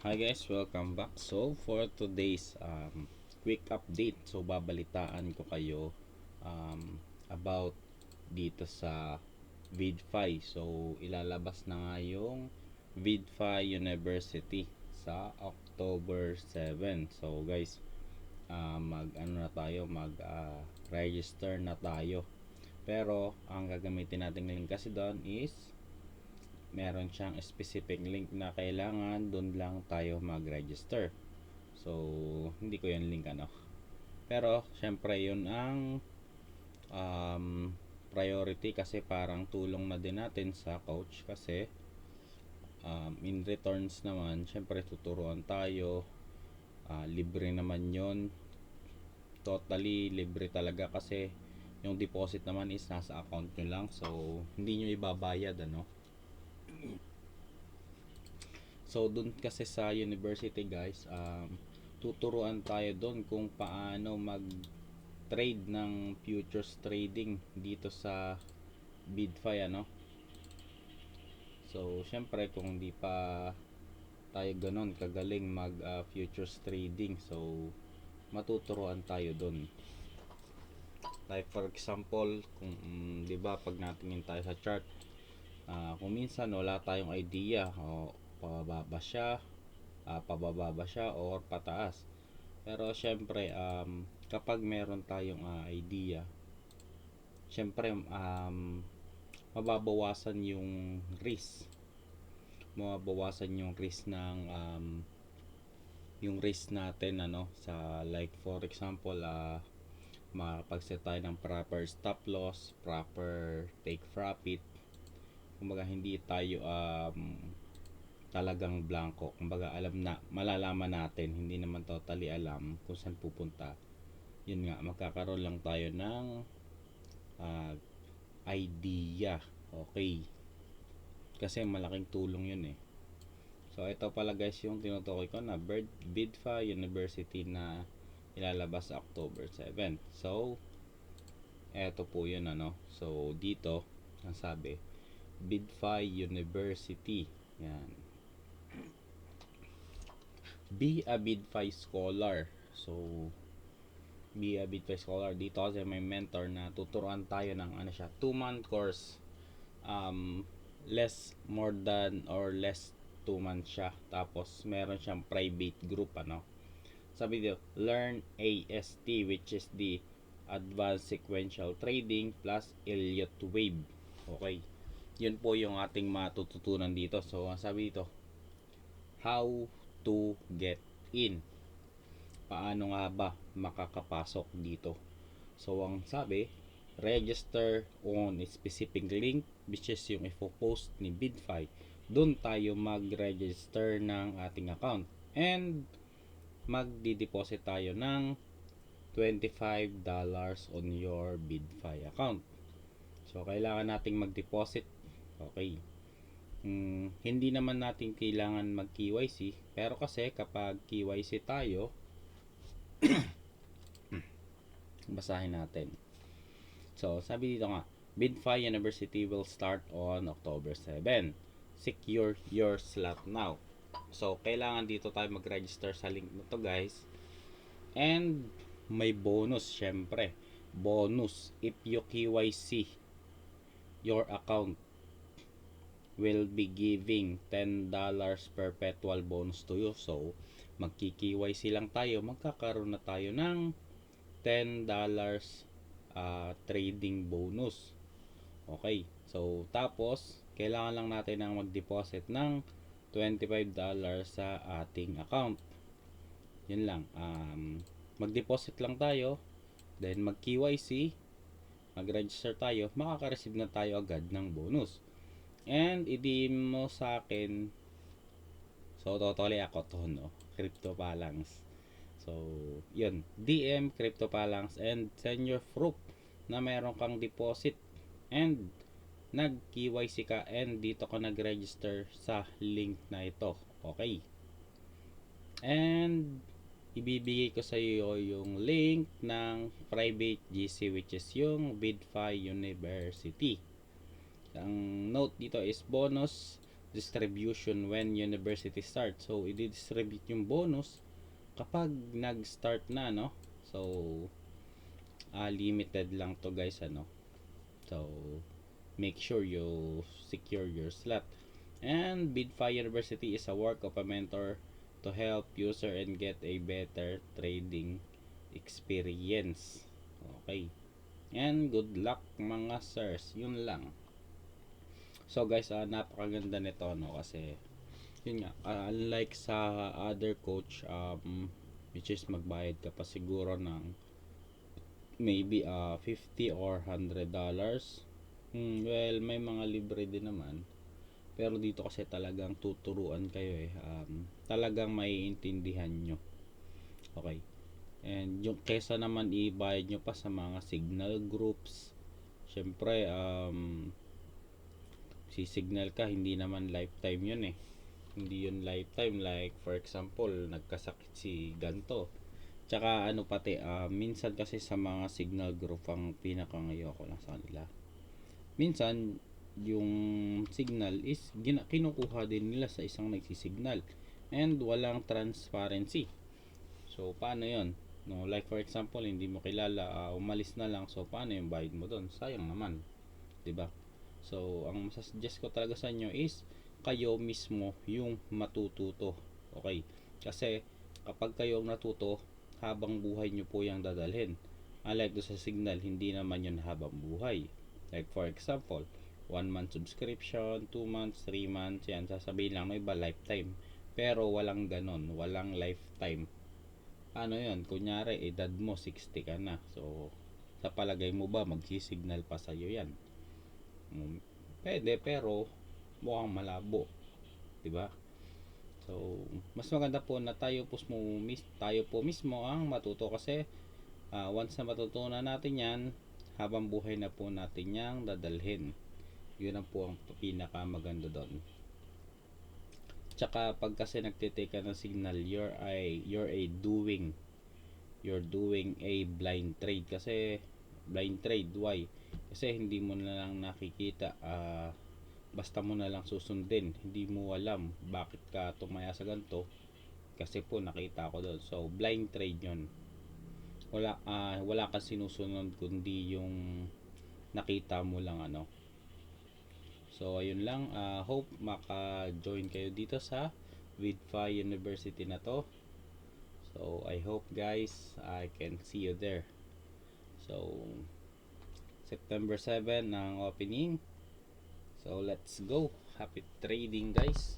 Hi guys, welcome back. So for today's quick update, so babalitaan ko kayo about dito sa VidFi. So ilalabas na nga yung VidFi University sa October 7. So guys, mag ano na tayo, mag register na tayo. Pero ang gagamitin nating link kasi doon is meron siyang specific link na kailangan doon lang tayo mag-register. So, hindi ko yung link Pero, syempre yun ang um, priority kasi parang tulong na din natin sa coach kasi in returns naman, syempre tuturuan tayo. Libre naman yon, totally libre talaga kasi yung deposit naman is nasa account nyo lang, so hindi nyo ibabayad So dun kasi sa university guys, tuturuan tayo doon kung paano mag trade ng futures trading dito sa BidFi So syempre kung hindi pa tayo ganon kagaling mag futures trading, so matuturuan tayo doon. Like for example, kung 'di ba pag natingin tayo sa chart, kung minsan wala tayong idea o pababa siya, pababa ba siya or pataas. Pero syempre kapag meron tayong idea, syempre mababawasan yung risk. Mababawasan yung risk ng yung risk natin sa like for example makapag-set tayo ng proper stop loss, proper take profit. Kumbaga hindi tayo talagang blanco. Kumbaga alam na, malalaman natin, hindi naman totally alam kung saan pupunta. Yun nga, magkakaroon lang tayo ng idea. Okay. Kasi malaking tulong yun eh. So ito pala guys yung tinutukoy ko na BidFi University na ilalabas sa October 7. So eto po yun So dito ang sabi, BidFi University. Yan. Be a BidFi scholar. So be a BidFi scholar. Dito kasi may mentor na tuturuan tayo ng 2-month course. Less more than or less 2 months siya. Tapos meron siyang private group Sabi dito, learn AST, which is the Advanced Sequential Trading plus Elliott Wave. Okay. Yun po yung ating matututunan dito. So sabi dito, how to get in. Paano nga ba makakapasok dito? So ang sabi, register on a specific link, which is yung ipopost ni BidFi. Doon tayo mag-register ng ating account and magdi-deposit tayo ng $25 on your BidFi account. So kailangan nating mag-deposit. Okay. Hindi naman natin kailangan mag-KYC, pero kasi kapag KYC tayo, basahin natin. So sabi dito nga, BidFi University will start on October 7. Secure your slot now. So kailangan dito tayo mag-register sa link na to guys. And may bonus syempre. Bonus if you KYC your account, will be giving $10 perpetual bonus to you. So magki-KYC lang tayo, magkakaroon na tayo ng $10 trading bonus. Okay. So tapos kailangan lang natin ng mag-deposit ng $25 sa ating account. Yun lang. Mag-deposit lang tayo, then mag-KYC, mag-register tayo, makaka-receive na tayo agad ng bonus. And i-DM mo sa akin, so totally ako to CryptoPhalanx. So yun, DM CryptoPhalanx and send your proof na meron kang deposit and nag-KYC ka and dito ka nag-register sa link na ito. Okay. And ibibigay ko sa iyo yung link ng private GC, which is yung BidFi University. Ang note dito is bonus distribution when university starts. So, i-distribute yung bonus kapag nag-start na, no? So, limited lang to guys, ano? So, make sure you secure your slot. And BidFi University is a work of a mentor to help user and get a better trading experience. Okay. And good luck mga sirs. Yun lang. So guys, napakaganda nito, no, kasi yun nga, unlike sa other coach, which is magbayad ka pa siguro ng maybe 50 or $100. Well, may mga libre din naman. Pero dito kasi talagang tuturuan kayo eh. Talagang maiintindihan nyo. Okay. And yung kesa naman ibayad nyo pa sa mga signal groups, syempre si signal ka, hindi naman lifetime yun eh. Hindi yun lifetime. Like for example, nagkasakit si ganto. Tsaka ano pati, minsan kasi sa mga signal group, ang pinakangayoko lang sa kanila, minsan yung signal is kinukuha din nila sa isang nagsisignal and walang transparency. So paano yon? No, like for example, hindi mo kilala, umalis na lang. So paano yung bayad mo doon? Sayang naman, 'di ba? So ang masasuggest ko talaga sa inyo is kayo mismo yung matututo. Okay? Kasi kapag kayo natuto, habang buhay nyo po yung dadalhin. Unlike do sa signal, hindi naman yun habang buhay. Like for example, 1 month subscription, 2 months, 3 months, yan, sasabihin lang, no, iba lifetime. Pero walang ganon, walang lifetime. Ano yun? Kunyari, edad mo, 60 ka na. So, sa palagay mo ba, magsisignal pa sa'yo yan? Pwede, pero mukhang malabo. Diba? So, mas maganda po na tayo po mismo ang matuto kasi once na matutunan natin yan, habang buhay na po natin yang dadalhin. Yun ang po ang pinaka maganda doon. Tsaka pag kasi nagtitake ka ng signal, you're doing a blind trade. Kasi blind trade, why? Kasi hindi mo na lang nakikita, basta mo na lang susundin, hindi mo alam bakit ka tumaya sa ganito, kasi po nakita ko doon. So blind trade yon. Wala kang sinusunod kundi yung nakita mo lang, ano. So ayun lang, hope maka-join kayo dito sa BidFi University na to. So I hope guys, I can see you there. So September 7 ng opening. So let's go. Happy trading guys.